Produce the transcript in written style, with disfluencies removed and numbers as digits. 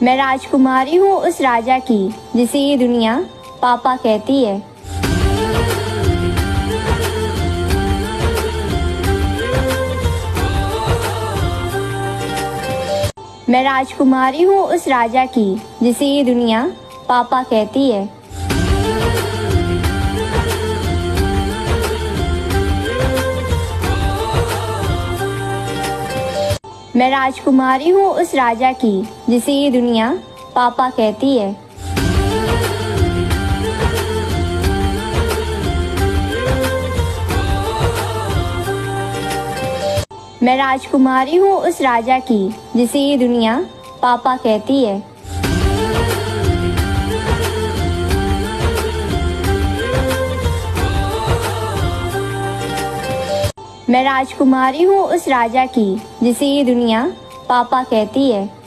मैं राजकुमारी हूँ उस राजा की जिसे ये दुनिया पापा कहती है। मैं राजकुमारी हूँ उस राजा की जिसे ये दुनिया पापा कहती है। मैं राजकुमारी हूँ उस राजा की जिसे ये दुनिया पापा कहती है। मैं राजकुमारी हूँ उस राजा की जिसे ये दुनिया पापा कहती है। मैं राजकुमारी हूँ उस राजा की जिसे ये दुनिया पापा कहती है।